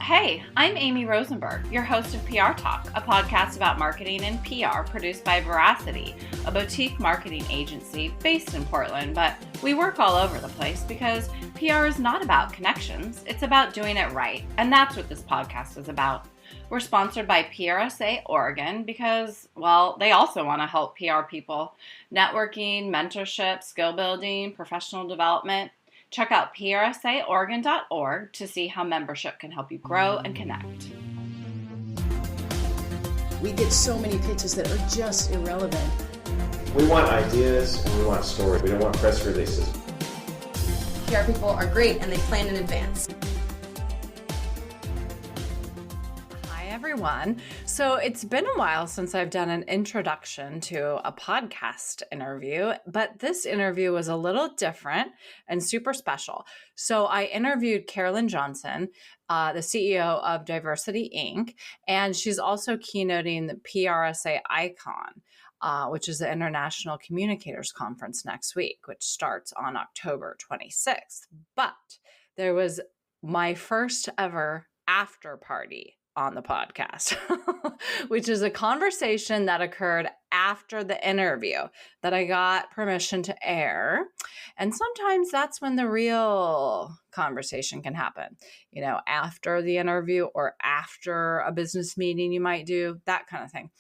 Hey, I'm Amy Rosenberg, your host of PR Talk, a podcast about marketing and PR produced by Veracity, a boutique marketing agency based in Portland, but we work all over the place because PR is not about connections, it's about doing it right, and that's what this podcast is about. We're sponsored by PRSA Oregon because, well, they also want to help PR people. Networking, mentorship, skill building, professional development. Check out PRSAOregon.org to see how membership can help you grow and connect. We get so many pitches that are just irrelevant. We want ideas and we want stories. We don't want press releases. PR people are great and they plan in advance. Everyone. So it's been a while since I've done an introduction to a podcast interview, but this interview was a little different and super special. So I interviewed Carolynn Johnson, the CEO of DiversityInc, and she's also keynoting the PRSA ICON, which is the International Communicators Conference next week, which starts on October 26th. But there was my first ever after party on the podcast, which is a conversation that occurred after the interview that I got permission to air. And sometimes that's when the real conversation can happen, you know, after the interview or after a business meeting you might do, that kind of thing.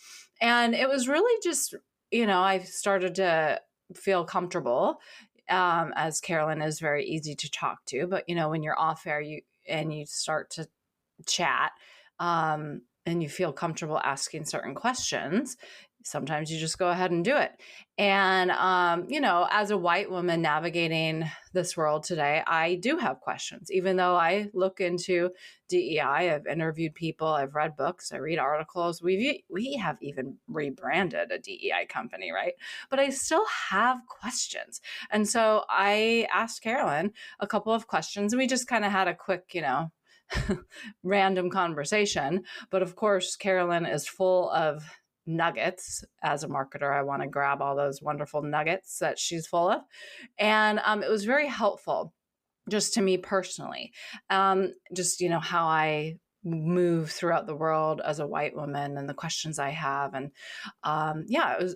And it was really just, you know, I started to feel comfortable, as Carolynn is very easy to talk to, but you know, when you're off air, you start to chat, and you feel comfortable asking certain questions, sometimes you just go ahead and do it. And, you know, as a white woman navigating this world today, I do have questions, even though I look into DEI, I've interviewed people, I've read books, I read articles. We have even rebranded a DEI company, right? But I still have questions. And so I asked Carolynn a couple of questions and we just kind of had a quick, you know, random conversation. But of course, Carolynn is full of nuggets. As a marketer, I want to grab all those wonderful nuggets that she's full of. And it was very helpful just to me personally, just, you know, how I move throughout the world as a white woman and the questions I have. And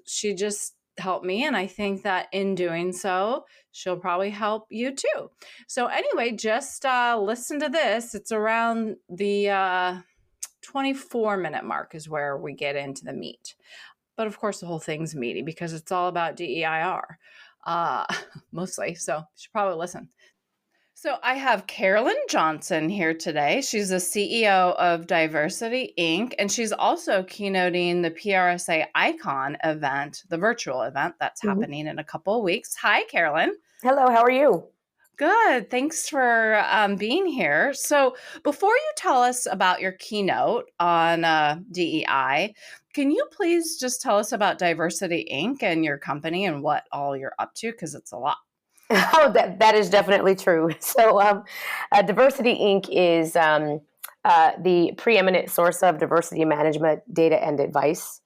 she just helped me. And I think that in doing so, she'll probably help you too. So anyway, just listen to this. It's around the 24-minute mark is where we get into the meat. But of course, the whole thing's meaty because it's all about DEIR, mostly. So you should probably listen. So I have Carolynn Johnson here today. She's the CEO of DiversityInc, and she's also keynoting the PRSA ICON event, the virtual event that's happening in a couple of weeks. Hi, Carolynn. Hello, how are you? Good. Thanks for being here. So before you tell us about your keynote on DEI, can you please just tell us about DiversityInc and your company and what all you're up to? Because it's a lot. Oh, that is definitely true. So DiversityInc is the preeminent source of diversity management data and advice.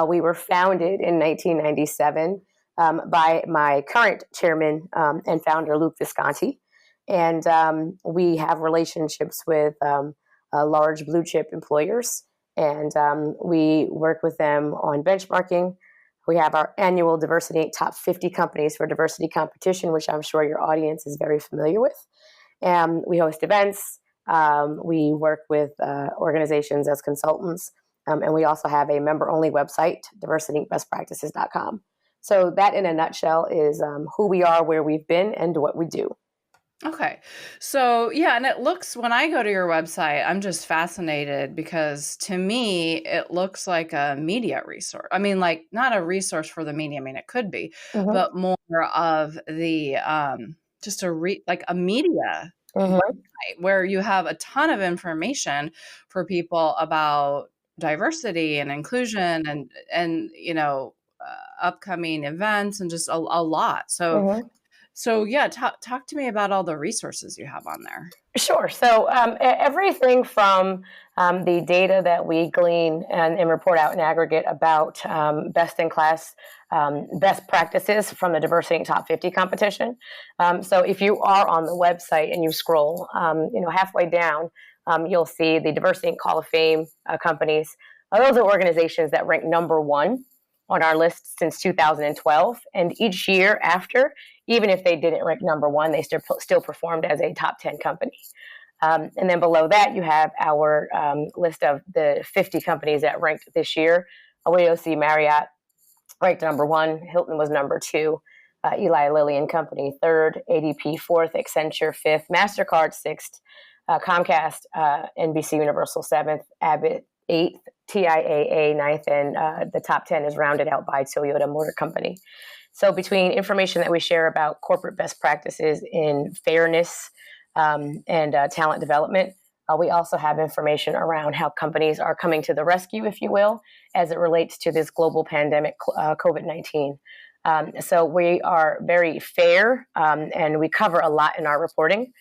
We were founded in 1997 by my current chairman and founder, Luke Visconti. And we have relationships with large blue chip employers. And we work with them on benchmarking. We have our annual DiversityInc Top 50 Companies for Diversity Competition, which I'm sure your audience is very familiar with. We host events. We work with organizations as consultants. And we also have a member-only website, DiversityIncBestPractices.com. So that, in a nutshell, is who we are, where we've been, and what we do. Okay. So, yeah, and it looks, when I go to your website, I'm just fascinated because to me, it looks like a media resource. I mean, like not a resource for the media. I mean, it could be, but more of the, like a media website where you have a ton of information for people about diversity and inclusion and you know, upcoming events and just a lot. So, So yeah, talk to me about all the resources you have on there. Sure. So everything from the data that we glean and report out in aggregate about best-in-class best practices from the DiversityInc Top 50 competition. So if you are on the website and you scroll, halfway down, you'll see the DiversityInc Hall of Fame companies. Those are organizations that rank number one on our list since 2012. And each year after, even if they didn't rank number one, they still performed as a top 10 company. And then below that, you have our list of the 50 companies that ranked this year. We'll see Marriott ranked number one, Hilton was number two, Eli Lilly and Company third, ADP fourth, Accenture fifth, MasterCard sixth, Comcast, NBC Universal seventh, Abbott eighth, TIAA ninth, and the top 10 is rounded out by Toyota Motor Company. So between information that we share about corporate best practices in fairness and talent development, we also have information around how companies are coming to the rescue, if you will, as it relates to this global pandemic, COVID-19. So we are very fair and we cover a lot in our reporting.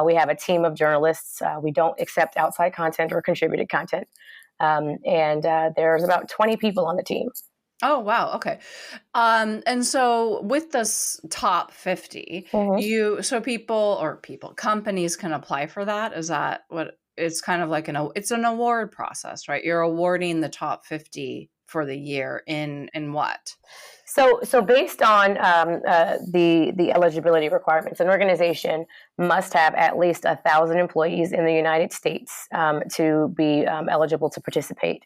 We have a team of journalists. We don't accept outside content or contributed content. And there's about 20 people on the team. Oh, wow. Okay. And so with this top 50, companies can apply for that. Is that what it's kind of like it's an award process, right? You're awarding the top 50 for the year in what? So based on the eligibility requirements, an organization must have at least 1,000 employees in the United States to be eligible to participate.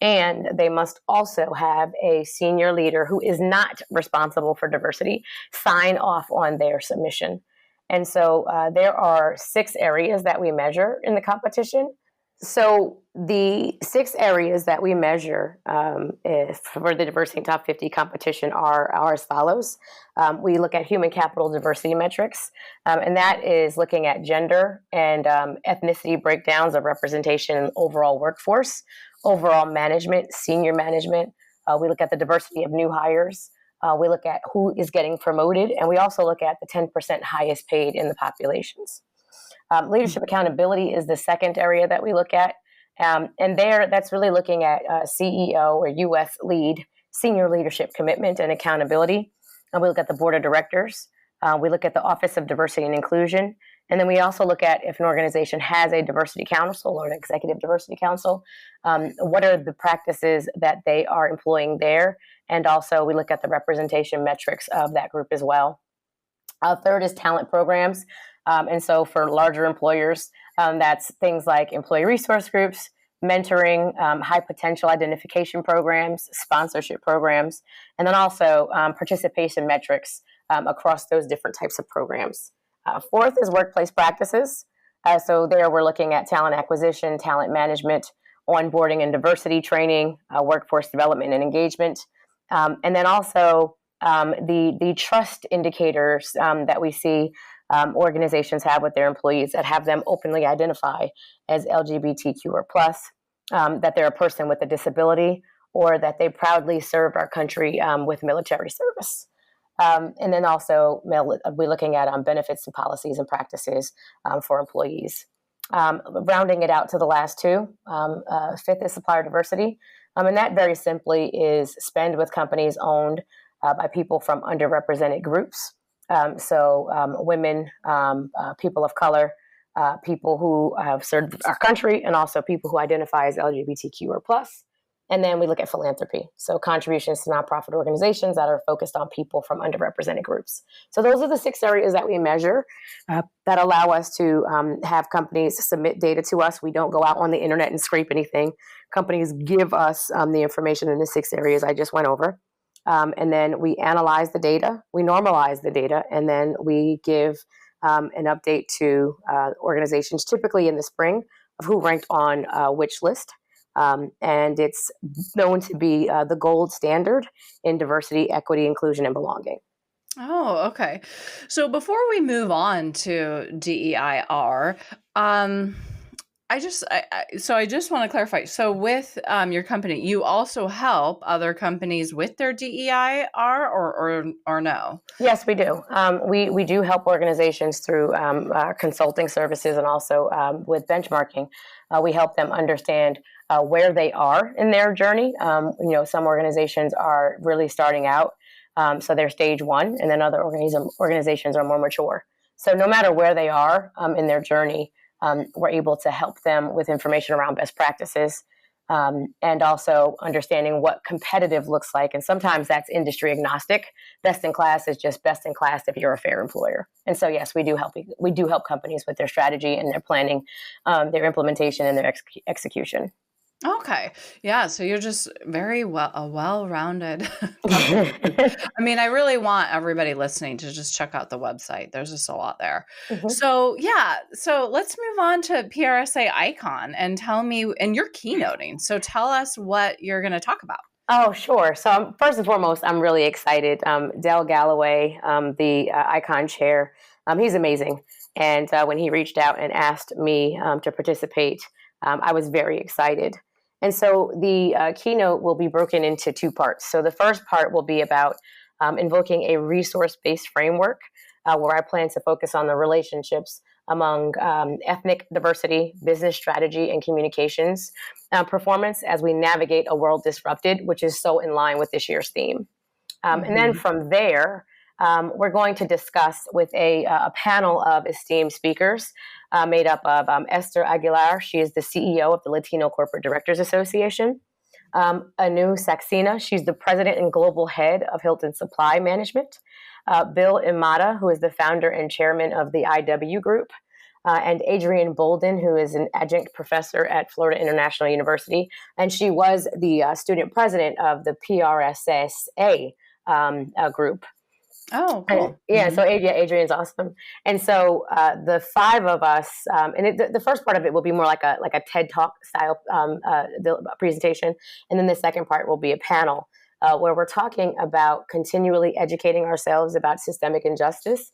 And they must also have a senior leader who is not responsible for diversity sign off on their submission. And so there are 6 areas that we measure in the competition. So the 6 areas that we measure for the DiversityInc Top 50 competition are as follows. We look at human capital diversity metrics, and that is looking at gender and ethnicity breakdowns of representation in overall workforce, overall management, senior management. We look at the diversity of new hires. We look at who is getting promoted, and we also look at the 10% highest paid in the populations. Leadership accountability is the second area that we look at. And that's really looking at CEO or US lead, senior leadership commitment and accountability. And we look at the board of directors. We look at the Office of Diversity and Inclusion. And then we also look at if an organization has a diversity council or an executive diversity council, what are the practices that they are employing there? And also we look at the representation metrics of that group as well. Third is talent programs. And so for larger employers, that's things like employee resource groups, mentoring, high potential identification programs, sponsorship programs, and then also participation metrics across those different types of programs. Fourth is workplace practices. So there we're looking at talent acquisition, talent management, onboarding and diversity training, workforce development and engagement. And then also the trust indicators that we see organizations have with their employees that have them openly identify as LGBTQ or plus, that they're a person with a disability, or that they proudly served our country with military service. And then also we're looking at benefits and policies and practices for employees. Rounding it out to the last 2, fifth is supplier diversity. And that very simply is spend with companies owned by people from underrepresented groups. So women, people of color, people who have served our country, and also people who identify as LGBTQ or plus. And then we look at philanthropy. So contributions to nonprofit organizations that are focused on people from underrepresented groups. So those are the 6 areas that we measure that allow us to have companies submit data to us. We don't go out on the internet and scrape anything. Companies give us the information in the 6 areas I just went over. And then we analyze the data, we normalize the data, and then we give an update to organizations, typically in the spring, of who ranked on which list. And it's known to be the gold standard in diversity, equity, inclusion, and belonging. Oh, okay. So before we move on to DEIR, I just want to clarify. So with your company, you also help other companies with their DEIR or no? Yes, we do. We do help organizations through consulting services, and also with benchmarking. We help them understand where they are in their journey. Some organizations are really starting out, so they're stage 1, and then other organizations are more mature. So no matter where they are in their journey, we're able to help them with information around best practices. And also understanding what competitive looks like. And sometimes that's industry agnostic. Best in class is just best in class if you're a fair employer. And so, yes, we do help companies with their strategy and their planning, their implementation and their execution. Okay. Yeah. So you're just a well-rounded company. I mean, I really want everybody listening to just check out the website. There's just a lot there. Mm-hmm. So yeah. So let's move on to PRSA ICON and tell me, and you're keynoting. So tell us what you're going to talk about. Oh, sure. So first and foremost, I'm really excited. Del Galloway, the ICON chair, he's amazing. And when he reached out and asked me to participate, I was very excited. And so the keynote will be broken into two parts. So the first part will be about invoking a resource-based framework where I plan to focus on the relationships among ethnic diversity, business strategy, and communications performance as we navigate a world disrupted, which is so in line with this year's theme. And then from there, we're going to discuss with a panel of esteemed speakers made up of Esther Aguilar. She is the CEO of the Latino Corporate Directors Association. Anu Saxena, she's the president and global head of Hilton Supply Management. Bill Imada, who is the founder and chairman of the IW Group. And Adrienne Bolden, who is an adjunct professor at Florida International University. And she was the student president of the PRSA group. Oh, cool. And, so Adrienne's awesome. And so the five of us, the first part of it will be more like a TED Talk style presentation. And then the second part will be a panel where we're talking about continually educating ourselves about systemic injustice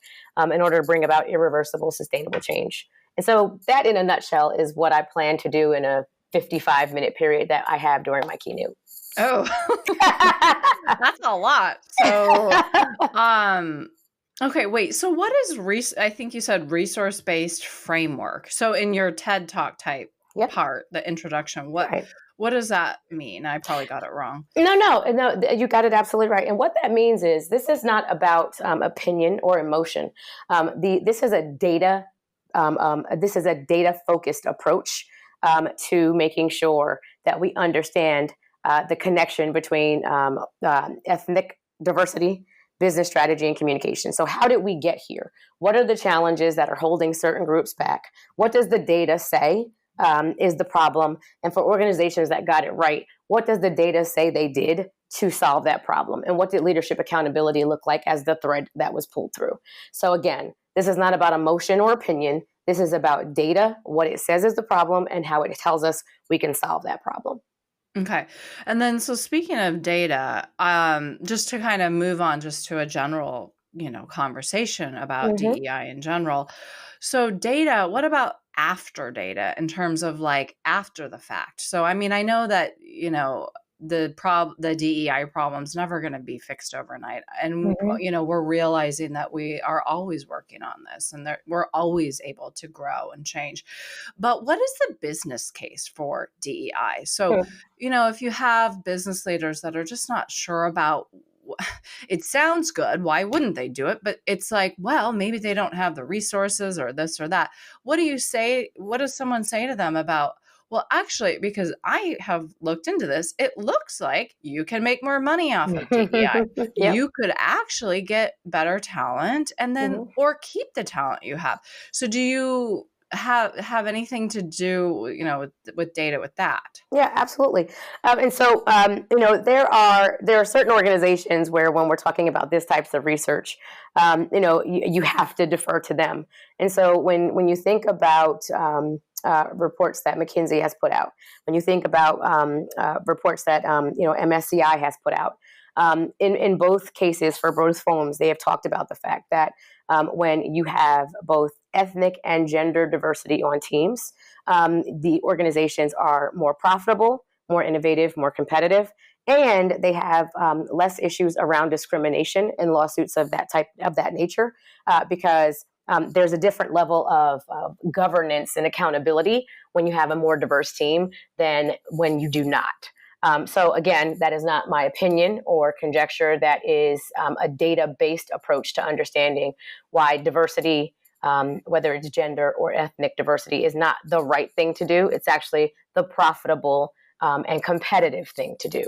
in order to bring about irreversible, sustainable change. And so that, in a nutshell, is what I plan to do in a 55-minute period that I have during my keynote. Oh, that's a lot. So, okay, wait. So what is, I think you said resource-based framework. So in your TED Talk type part, the introduction, what does that mean? I probably got it wrong. No, you got it absolutely right. And what that means is this is not about opinion or emotion. This is a data focused approach to making sure that we understand the connection between ethnic diversity, business strategy, and communication. So how did we get here? What are the challenges that are holding certain groups back? What does the data say is the problem? And for organizations that got it right, what does the data say they did to solve that problem? And what did leadership accountability look like as the thread that was pulled through? So again, this is not about emotion or opinion. This is about data, what it says is the problem, and how it tells us we can solve that problem. Okay. And then, so speaking of data, just to kind of move on just to a general, conversation about DEI in general. So data, what about after data in terms of like after the fact? So, I mean, I know that, the DEI problem's never going to be fixed overnight. And, we're realizing that we are always working on this and that we're always able to grow and change. But what is the business case for DEI? So, if you have business leaders that are just not sure about, it sounds good, why wouldn't they do it? But it's like, well, maybe they don't have the resources or this or that. What do you say? What does someone say to them about, well, actually, because I have looked into this, it looks like you can make more money off of DEI. Yep. You could actually get better talent and then, or keep the talent you have. So do you have anything to do, with data with that? Yeah, absolutely. And so, there are certain organizations where when we're talking about this types of research, you have to defer to them. And so when you think about reports that McKinsey has put out, when you think about reports that MSCI has put out, in both cases for both firms, they have talked about the fact that when you have both ethnic and gender diversity on teams, the organizations are more profitable, more innovative, more competitive, and they have less issues around discrimination and lawsuits of that nature because there's a different level of governance and accountability when you have a more diverse team than when you do not. So again, that is not my opinion or conjecture. That is a data-based approach to understanding why diversity whether it's gender or ethnic diversity, is not the right thing to do. It's actually the profitable and competitive thing to do.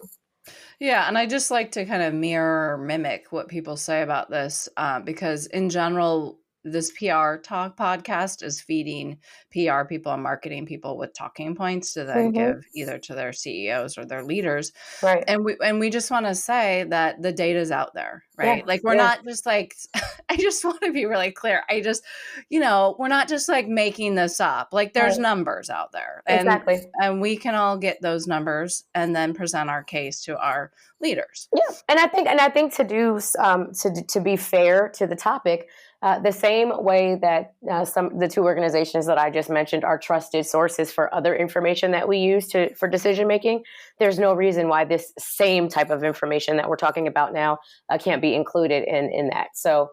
Yeah, and I just like to kind of mirror or mimic what people say about this because in general, this PR talk podcast is feeding PR people and marketing people with talking points to then give either to their CEOs or their leaders. Right. And we just want to say that the data's out there, right? Yeah, Like we're not just like, I just want to be really clear. I just, we're not just like making this up. Like there's numbers out there. Exactly. And we can all get those numbers and then present our case to our leaders. Yeah, and I think to do to be fair to the topic, the same way that the two organizations that I just mentioned are trusted sources for other information that we use for decision making, there's no reason why this same type of information that we're talking about now can't be included in that. So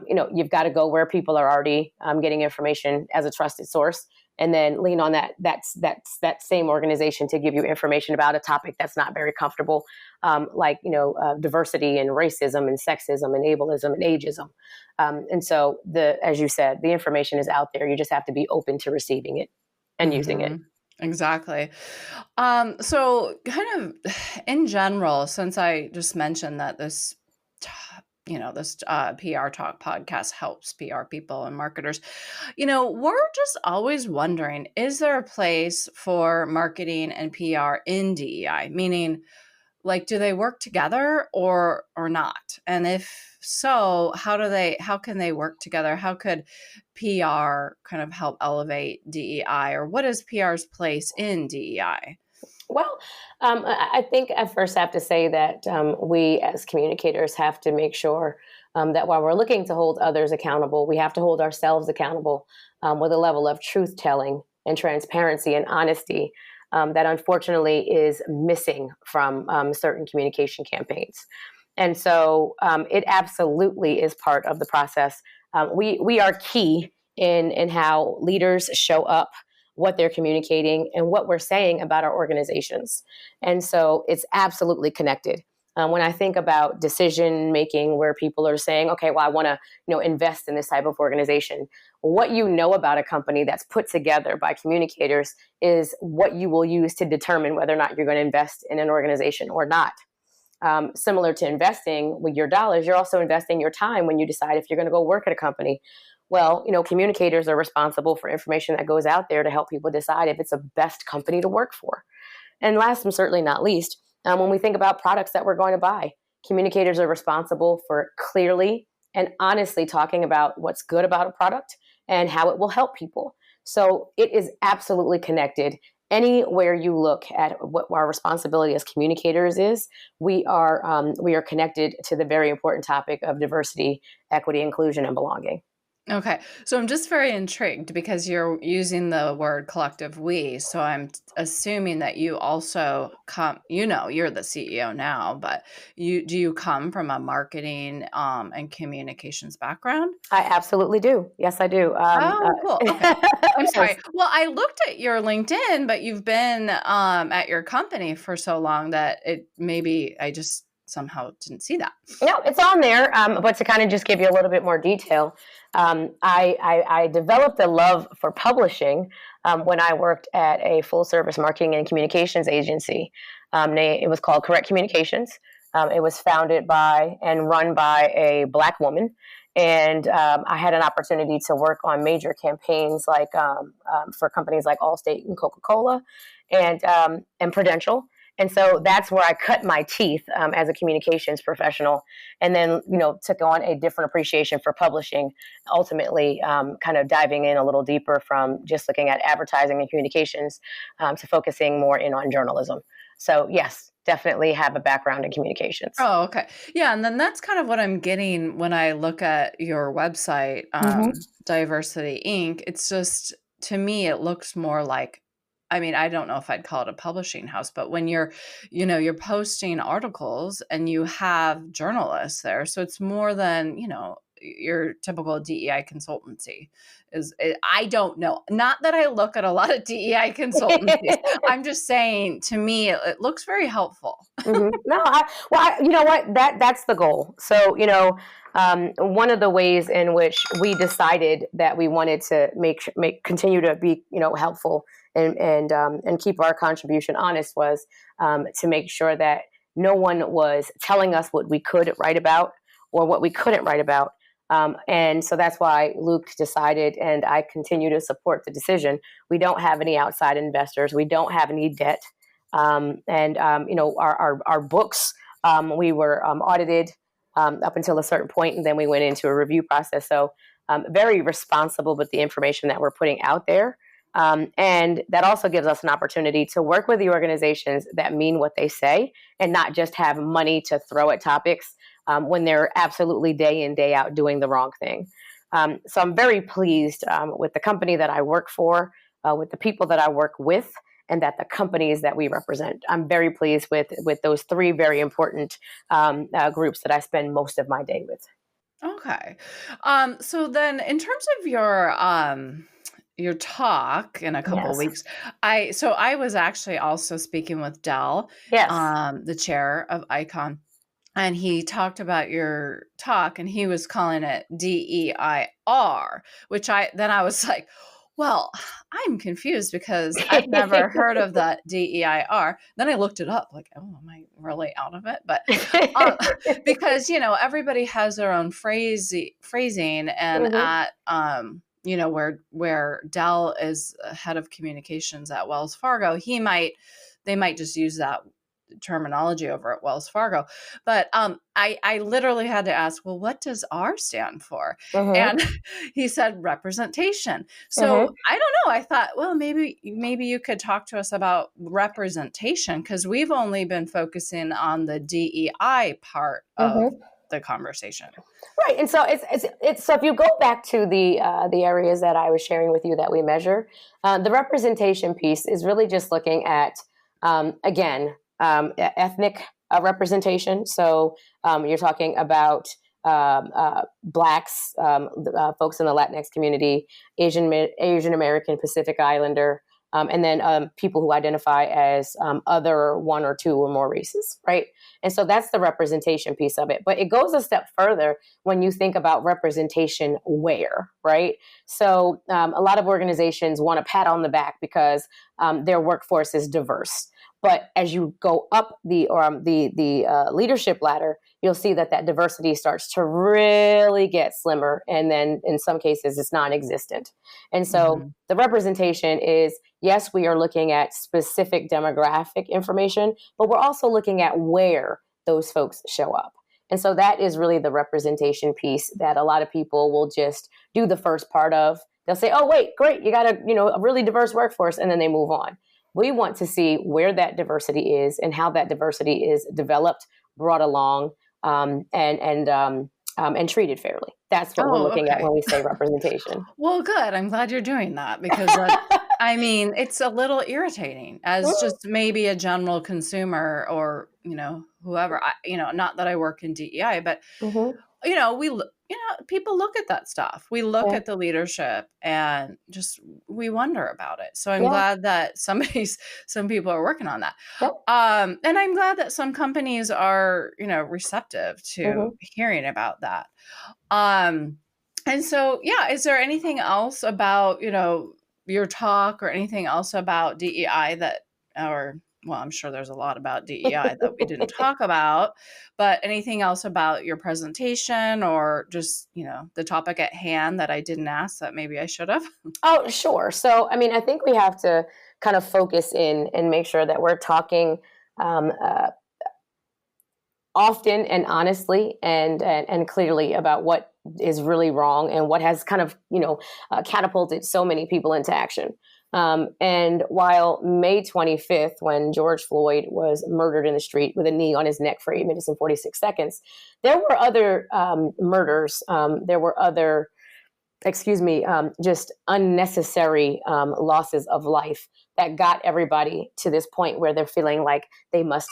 you've got to go where people are already getting information as a trusted source, and then lean on that same organization to give you information about a topic that's not very comfortable, like diversity and racism and sexism and ableism and ageism. And so as you said, the information is out there. You just have to be open to receiving it and using it. Exactly. So kind of in general, since I just mentioned that this PR Talk podcast helps PR people and marketers, we're just always wondering, is there a place for marketing and PR in DEI? Meaning, like, do they work together or not? And if so, how can they work together? How could PR kind of help elevate DEI, or what is PR's place in DEI? Well, I think I first have to say that we as communicators have to make sure that while we're looking to hold others accountable, we have to hold ourselves accountable with a level of truth telling and transparency and honesty that unfortunately is missing from certain communication campaigns. And so it absolutely is part of the process. We are key in how leaders show up, what they're communicating, and what we're saying about our organizations. And so it's absolutely connected. When I think about decision making, where people are saying, okay, well, I want to invest in this type of organization, what you know about a company that's put together by communicators is what you will use to determine whether or not you're going to invest in an organization or not. Similar to investing with your dollars, you're also investing your time when you decide if you're going to go work at a company. Well, communicators are responsible for information that goes out there to help people decide if it's a best company to work for. And last and certainly not least, when we think about products that we're going to buy, communicators are responsible for clearly and honestly talking about what's good about a product and how it will help people. So it is absolutely connected. Anywhere you look at what our responsibility as communicators is, we are connected to the very important topic of diversity, equity, inclusion, and belonging. Okay. So I'm just very intrigued because you're using the word collective we. So I'm assuming that you also come, you're the CEO now, but do you come from a marketing and communications background? I absolutely do. Yes, I do. Cool. Okay. I'm sorry. Well, I looked at your LinkedIn, but you've been at your company for so long that maybe I just somehow didn't see that. No, it's on there. But to kind of just give you a little bit more detail, I developed a love for publishing when I worked at a full service marketing and communications agency. It was called Correct Communications. It was founded by and run by a Black woman. And I had an opportunity to work on major campaigns like for companies like Allstate and Coca-Cola and Prudential. And so that's where I cut my teeth as a communications professional, and then, took on a different appreciation for publishing, ultimately kind of diving in a little deeper from just looking at advertising and communications to focusing more in on journalism. So yes, definitely have a background in communications. Oh, okay. Yeah. And then that's kind of what I'm getting when I look at your website, Diversity Inc. It's just, to me, it looks more like, I don't know if I'd call it a publishing house, but when you're posting articles and you have journalists there, so it's more than, your typical DEI consultancy? I don't know. Not that I look at a lot of DEI consultancies. I'm just saying, to me, it looks very helpful. No, you know what? That's the goal. So, one of the ways in which we decided that we wanted to continue to be, helpful and keep our contribution honest was to make sure that no one was telling us what we could write about or what we couldn't write about. And so that's why Luke decided, and I continue to support the decision. We don't have any outside investors. We don't have any debt. Our books, we were audited up until a certain point, and then we went into a review process. So very responsible with the information that we're putting out there. And that also gives us an opportunity to work with the organizations that mean what they say and not just have money to throw at topics when they're absolutely day in, day out doing the wrong thing. So I'm very pleased with the company that I work for, with the people that I work with, and that the companies that we represent. I'm very pleased with those three very important groups that I spend most of my day with. Okay. So then in terms of your talk in a couple of weeks, I was actually also speaking with Del, the chair of ICON, and he talked about your talk, and he was calling it DEIR, which I was like, well, I'm confused because I've never heard of that DEIR. Then I looked it up, like, oh, am I really out of it? But because, everybody has their own phrasing, and at where Del is head of communications at Wells Fargo, they might just use that terminology over at Wells Fargo. But I literally had to ask, well, what does R stand for? And he said representation. So I don't know. I thought, well, maybe you could talk to us about representation, because we've only been focusing on the DEI part of the conversation. Right. And so it's so if you go back to the areas that I was sharing with you that we measure, the representation piece is really just looking at, ethnic representation. So you're talking about Blacks, folks in the Latinx community, Asian American, Pacific Islander, and then people who identify as other one or two or more races, right? And so that's the representation piece of it. But it goes a step further when you think about representation where, right? So a lot of organizations want a pat on the back because their workforce is diverse. But as you go up the leadership ladder, you'll see that diversity starts to really get slimmer. And then in some cases, it's non-existent. And so the representation is, yes, we are looking at specific demographic information, but we're also looking at where those folks show up. And so that is really the representation piece that a lot of people will just do the first part of. They'll say, oh, wait, great, you got a really diverse workforce, and then they move on. We want to see where that diversity is and how that diversity is developed, brought along, and treated fairly. That's what we're looking at when we say representation. Well, good. I'm glad you're doing that, because it's a little irritating as just maybe a general consumer or, whoever, not that I work in DEI, but, people look at that stuff. We look at the leadership and we wonder about it. So I'm glad that some people are working on that. And I'm glad that some companies are, receptive to hearing about that. And so, is there anything else about, your talk or anything else about DEI well, I'm sure there's a lot about DEI that we didn't talk about, but anything else about your presentation or just, the topic at hand that I didn't ask that maybe I should have? Oh, sure. So, I think we have to kind of focus in and make sure that we're talking often and honestly and clearly about what is really wrong and what has kind of, catapulted so many people into action. And while May 25th, when George Floyd was murdered in the street with a knee on his neck for 8 minutes and 46 seconds, there were other murders. There were other, just unnecessary losses of life that got everybody to this point where they're feeling like they must,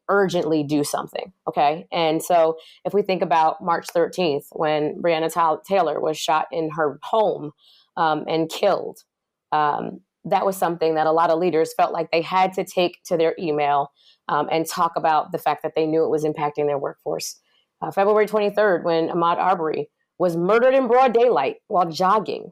urgently do something. Okay. And so if we think about March 13th, when Breonna Taylor was shot in her home and killed, that was something that a lot of leaders felt like they had to take to their email and talk about the fact that they knew it was impacting their workforce. February 23rd, when Ahmaud Arbery was murdered in broad daylight while jogging.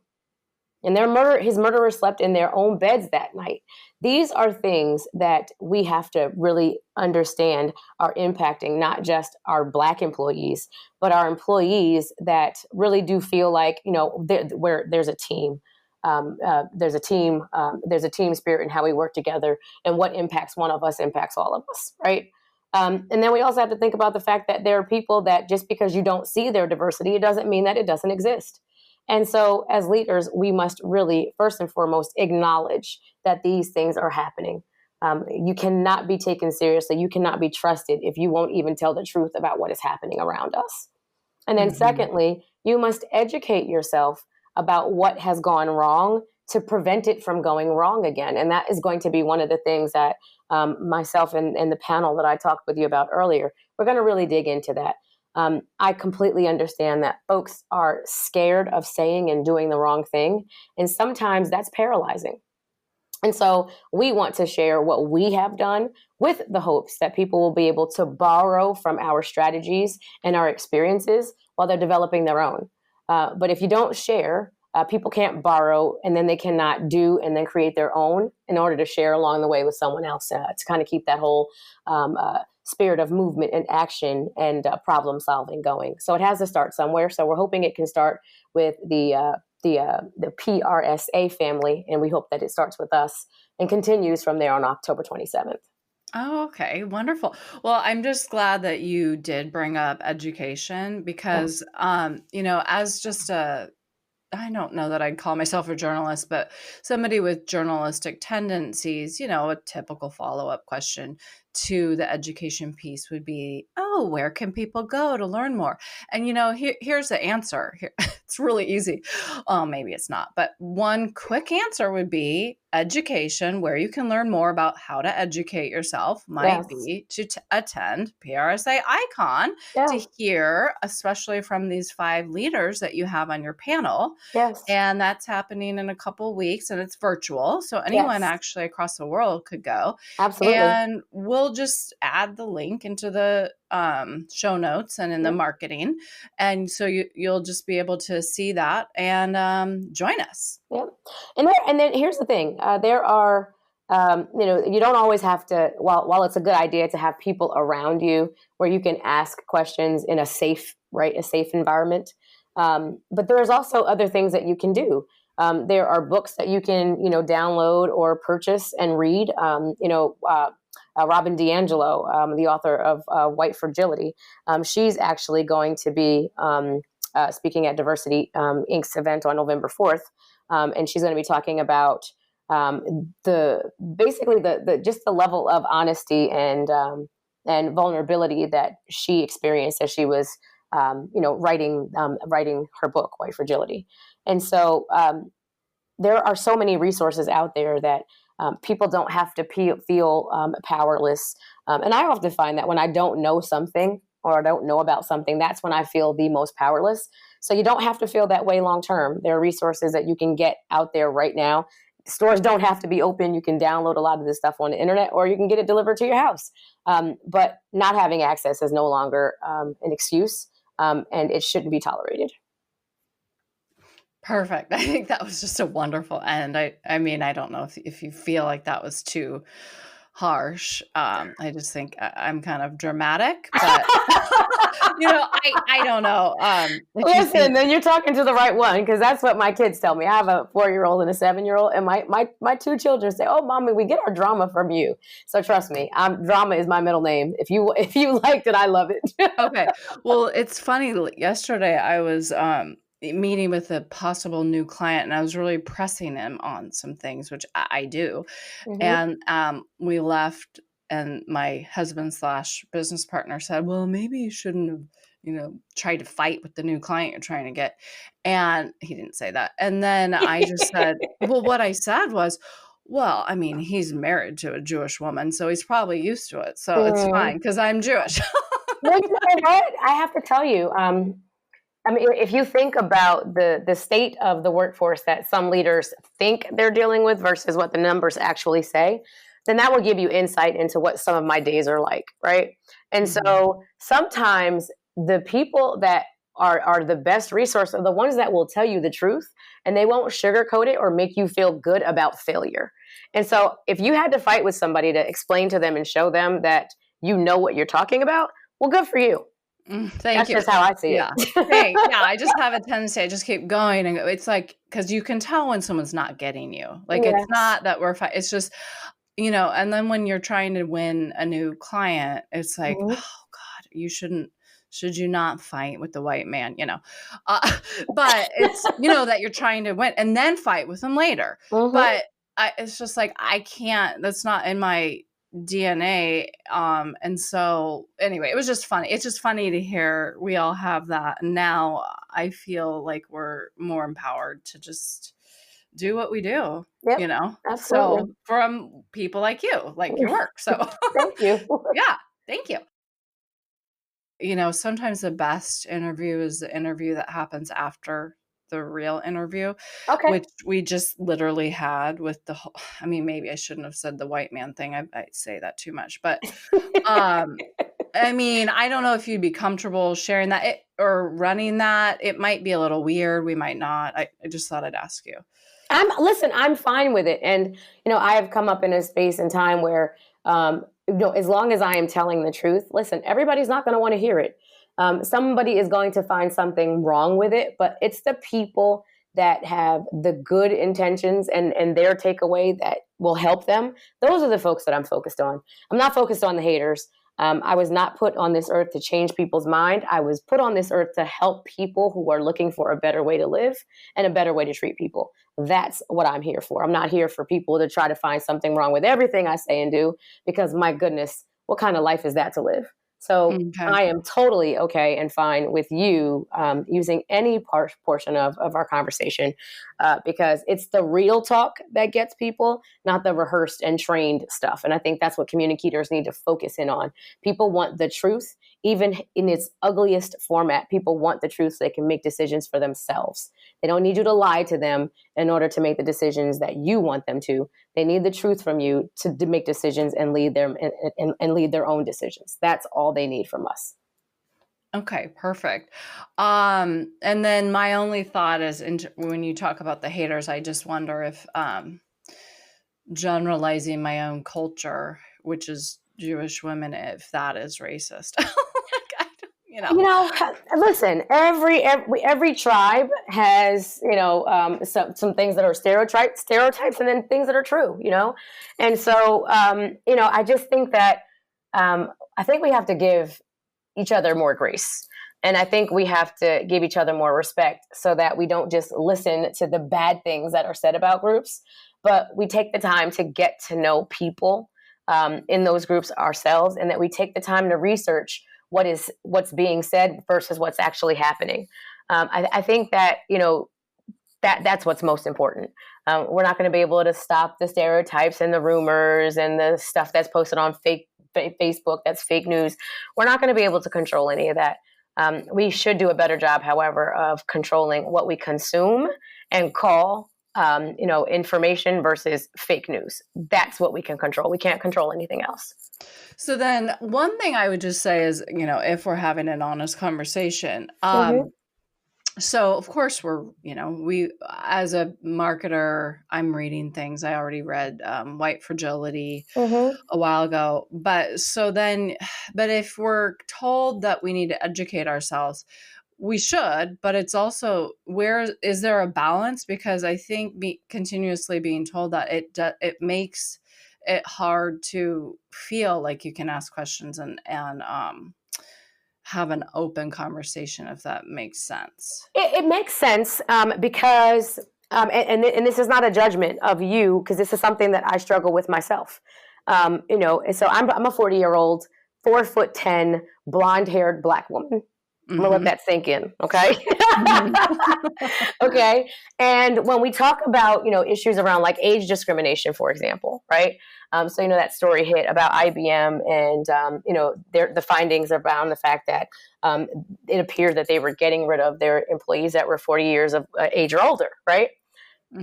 And his murderer slept in their own beds that night. These are things that we have to really understand are impacting not just our Black employees, but our employees that really do feel like, where there's a team. There's a team spirit in how we work together, and what impacts one of us impacts all of us, right? And then we also have to think about the fact that there are people that just because you don't see their diversity, it doesn't mean that it doesn't exist. And so as leaders, we must really, first and foremost, acknowledge that these things are happening. You cannot be taken seriously. You cannot be trusted if you won't even tell the truth about what is happening around us. And then secondly, you must educate yourself about what has gone wrong to prevent it from going wrong again. And that is going to be one of the things that myself and the panel that I talked with you about earlier, we're going to really dig into that. I completely understand that folks are scared of saying and doing the wrong thing. And sometimes that's paralyzing. And so we want to share what we have done with the hopes that people will be able to borrow from our strategies and our experiences while they're developing their own. But if you don't share, people can't borrow, and then they cannot do and then create their own in order to share along the way with someone else to kind of keep that whole spirit of movement and action and problem solving going. So it has to start somewhere. So we're hoping it can start with the PRSA family, and we hope that it starts with us and continues from there on October 27th. Oh, okay. Wonderful. Well, I'm just glad that you did bring up education because, as just I don't know that I'd call myself a journalist, but somebody with journalistic tendencies, a typical follow-up question to the education piece would be, where can people go to learn more? And, here's the answer. It's really easy. Maybe it's not, but one quick answer would be education, where you can learn more about how to educate yourself might be to attend PRSA ICON to hear, especially from these 5 leaders that you have on your panel. Yes. And that's happening in a couple of weeks, and it's virtual. So anyone actually across the world could go. Absolutely. And we'll just add the link into the show notes and in the marketing. And so you'll just be able to see that and join us. Yeah. And then here's the thing. There are, you don't always have to, while it's a good idea to have people around you where you can ask questions in a safe environment. But there's also other things that you can do. There are books that you can, download or purchase and read. Robin DiAngelo, the author of White Fragility, she's actually going to be speaking at Diversity Inc.'s event on November 4th. And she's going to be talking about the level of honesty and vulnerability that she experienced as she was, writing her book, White Fragility. And so there are so many resources out there that people don't have to feel powerless. And I often find that when I don't know something or I don't know about something, that's when I feel the most powerless. So you don't have to feel that way long term. There are resources that you can get out there right now. Stores don't have to be open. You can download a lot of this stuff on the internet, or you can get it delivered to your house. But not having access is no longer an excuse, and it shouldn't be tolerated. Perfect. I think that was just a wonderful end. I mean, I don't know if you feel like that was too harsh. I just think I'm kind of dramatic, but I don't know. Listen, then you're talking to the right one, because that's what my kids tell me. I have a 4-year-old and a 7-year-old, and my 2 children say, "Oh, mommy, we get our drama from you." So trust me, drama is my middle name. If you liked it, I love it. Okay. Well, it's funny. Yesterday, I was meeting with a possible new client, and I was really pressing him on some things, which I do. Mm-hmm. And we left, and my husband / business partner said, "Well, maybe you shouldn't have, tried to fight with the new client you're trying to get." And he didn't say that. And then I just said, well, what I said was, Well, I mean, he's married to a Jewish woman, so he's probably used to it. So it's fine because I'm Jewish. Well, you know what? I have to tell you, I mean, if you think about the state of the workforce that some leaders think they're dealing with versus what the numbers actually say, then that will give you insight into what some of my days are like, right? And so sometimes the people that are the best resource are the ones that will tell you the truth, and they won't sugarcoat it or make you feel good about failure. And so if you had to fight with somebody to explain to them and show them that you know what you're talking about, well, good for you. Thank That's you. just how I see Yeah. it. Yeah, I just have a tendency, I just keep going and it's like, because you can tell when someone's not getting you. Like, Yes. it's not that we're fighting. It's just, and then when you're trying to win a new client, it's like, oh God, should you not fight with the white man, but it's, that you're trying to win and then fight with them later. But it's just like, I can't, that's not in my DNA. And so anyway, it was just funny. It's just funny to hear we all have that. And now I feel like we're more empowered to just do what we do, Absolutely. So from people like you, like your work. So Thank you. yeah, thank you. Sometimes the best interview is the interview that happens after the real interview, which we just literally had with the whole, I mean, maybe I shouldn't have said the white man thing. I say that too much, but I mean, I don't know if you'd be comfortable sharing that or running that. It might be a little weird. We might not. I just thought I'd ask you. I'm fine with it. And, I have come up in a space and time where, as long as I am telling the truth, listen, everybody's not going to want to hear it. Somebody is going to find something wrong with it, but it's the people that have the good intentions and their takeaway that will help them. Those are the folks that I'm focused on. I'm not focused on the haters. I was not put on this earth to change people's mind. I was put on this earth to help people who are looking for a better way to live and a better way to treat people. That's what I'm here for. I'm not here for people to try to find something wrong with everything I say and do, because my goodness, what kind of life is that to live? So I am totally okay and fine with you using any portion of our conversation because it's the real talk that gets people, not the rehearsed and trained stuff. And I think that's what communicators need to focus in on. People want the truth, even in its ugliest format. People want the truth so they can make decisions for themselves. They don't need you to lie to them in order to make the decisions that you want them to. They need the truth from you to make decisions and lead their own decisions. That's all they need from us. Okay, perfect. And then my only thought is when you talk about the haters, I just wonder if generalizing my own culture, which is Jewish women, if that is racist. Listen, every tribe has, some things that are stereotypes and then things that are true, And so, I just think that, I think we have to give each other more grace. And I think we have to give each other more respect so that we don't just listen to the bad things that are said about groups, but we take the time to get to know people in those groups ourselves, and that we take the time to research what's being said versus what's actually happening. I think that, that's what's most important. We're not going to be able to stop the stereotypes and the rumors and the stuff that's posted on Facebook, that's fake news. We're not going to be able to control any of that. We should do a better job, however, of controlling what we consume and call, information versus fake news. That's what we can control. We can't control anything else. So then one thing I would just say is, if we're having an honest conversation, so of course we, as a marketer, I'm reading things. I already read White Fragility a while ago. But if we're told that we need to educate ourselves, we should, but it's also, is there a balance? Because I think continuously being told that it makes it hard to feel like you can ask questions and have an open conversation, if that makes sense. It makes sense because, and this is not a judgment of you, because this is something that I struggle with myself. So I'm a 40-year-old, 4'10", blonde-haired Black woman. I'm gonna let that sink in, okay? Okay. And when we talk about, issues around like age discrimination, for example, right? So, that story hit about IBM and, the findings around the fact that it appeared that they were getting rid of their employees that were 40 years of age or older, right?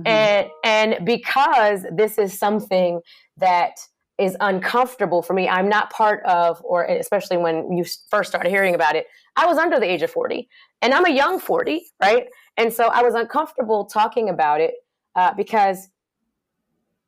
And because this is something that is uncomfortable for me, I'm not part of, or especially when you first started hearing about it, I was under the age of 40 and I'm a young 40, right? And so I was uncomfortable talking about it because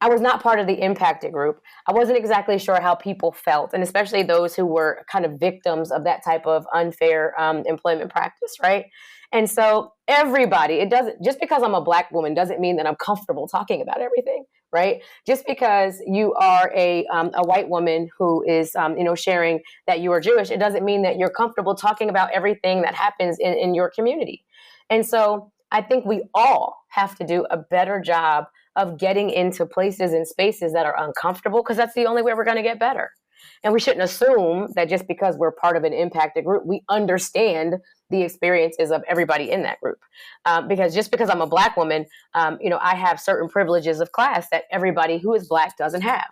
I was not part of the impacted group. I wasn't exactly sure how people felt, and especially those who were kind of victims of that type of unfair employment practice, right? And so everybody, just because I'm a Black woman doesn't mean that I'm comfortable talking about everything, right? Just because you are a white woman who is, sharing that you are Jewish, it doesn't mean that you're comfortable talking about everything that happens in your community. And so I think we all have to do a better job of getting into places and spaces that are uncomfortable, because that's the only way we're going to get better. And we shouldn't assume that just because we're part of an impacted group, we understand the experiences of everybody in that group. Because just because I'm a Black woman, I have certain privileges of class that everybody who is Black doesn't have,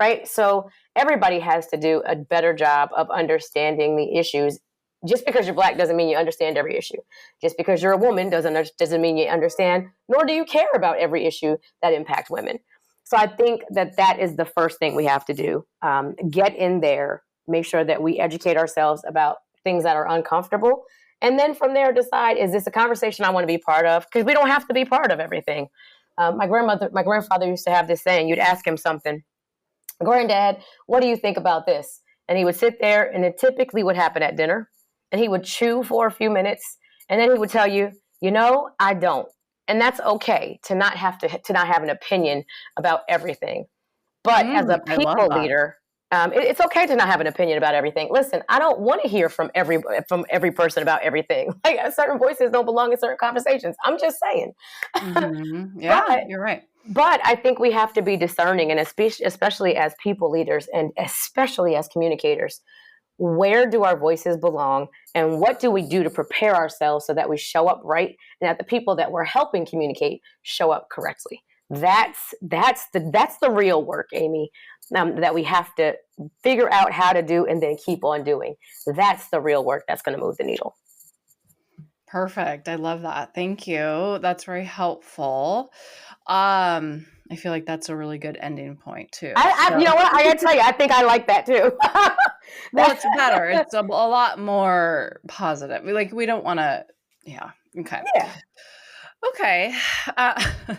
right? So everybody has to do a better job of understanding the issues. Just because you're Black doesn't mean you understand every issue. Just because you're a woman doesn't mean you understand, nor do you care about every issue that impacts women. So I think that is the first thing we have to do. Get in there, make sure that we educate ourselves about things that are uncomfortable. And then from there, decide, is this a conversation I want to be part of? Because we don't have to be part of everything. My grandfather used to have this saying, you'd ask him something, Granddad, what do you think about this? And he would sit there, and it typically would happen at dinner. And he would chew for a few minutes, and then he would tell you, I don't. And that's okay to not have an opinion about everything. But as a people leader, it's okay to not have an opinion about everything. Listen, I don't want to hear from every person about everything. Like, certain voices don't belong in certain conversations. I'm just saying. Yeah, you're right. But I think we have to be discerning, and especially as people leaders and especially as communicators. Where do our voices belong, and what do we do to prepare ourselves so that we show up right and that the people that we're helping communicate show up correctly? That's the real work, Amy, that we have to figure out how to do and then keep on doing. That's the real work that's going to move the needle. Perfect. I love that. Thank you. That's very helpful. I feel like that's a really good ending point too. You know what? I gotta tell you, I think I like that too. Well, it's better. It's a lot more positive. We don't want to. Yeah. Okay. Yeah. Okay.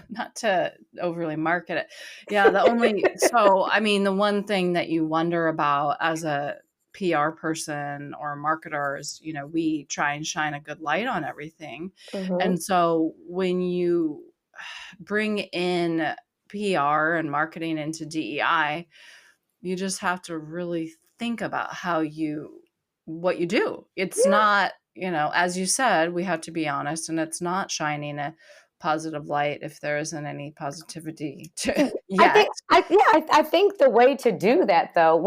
Not to overly market it. Yeah. The one thing that you wonder about as a PR person or marketer is, we try and shine a good light on everything. Mm-hmm. And so when you bring in PR and marketing into DEI, you just have to really think about what you do. It's not, as you said, we have to be honest, and it's not shining a positive light if there isn't any positivity yet. I think the way to do that, though,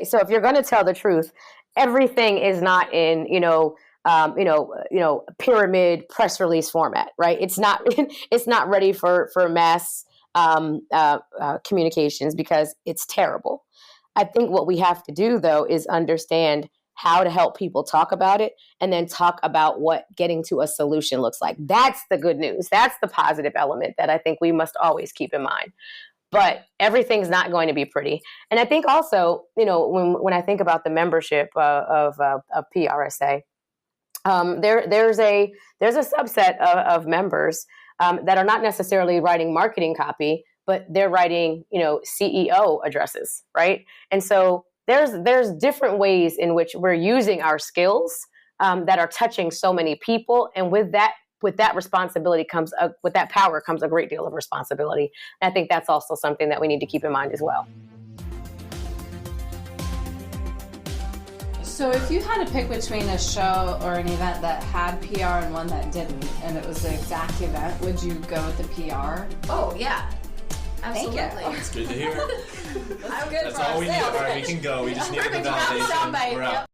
so if you're going to tell the truth, everything is not in, pyramid press release format, right? It's not ready for mass communications because it's terrible. I think what we have to do, though, is understand how to help people talk about it and then talk about what getting to a solution looks like. That's the good news. That's the positive element that I think we must always keep in mind. But everything's not going to be pretty. And I think also, when I think about the membership of PRSA, there's a subset of members that are not necessarily writing marketing copy, but they're writing, CEO addresses, right? And so there's different ways in which we're using our skills that are touching so many people, and with that responsibility with that power comes a great deal of responsibility. And I think that's also something that we need to keep in mind as well. So if you had to pick between a show or an event that had PR and one that didn't, and it was the exact event, would you go with the PR? Oh, yeah. Absolutely. Thank you. It's good to hear. That's good. That's all we need. All right, we can go. We just need the validation. We're out.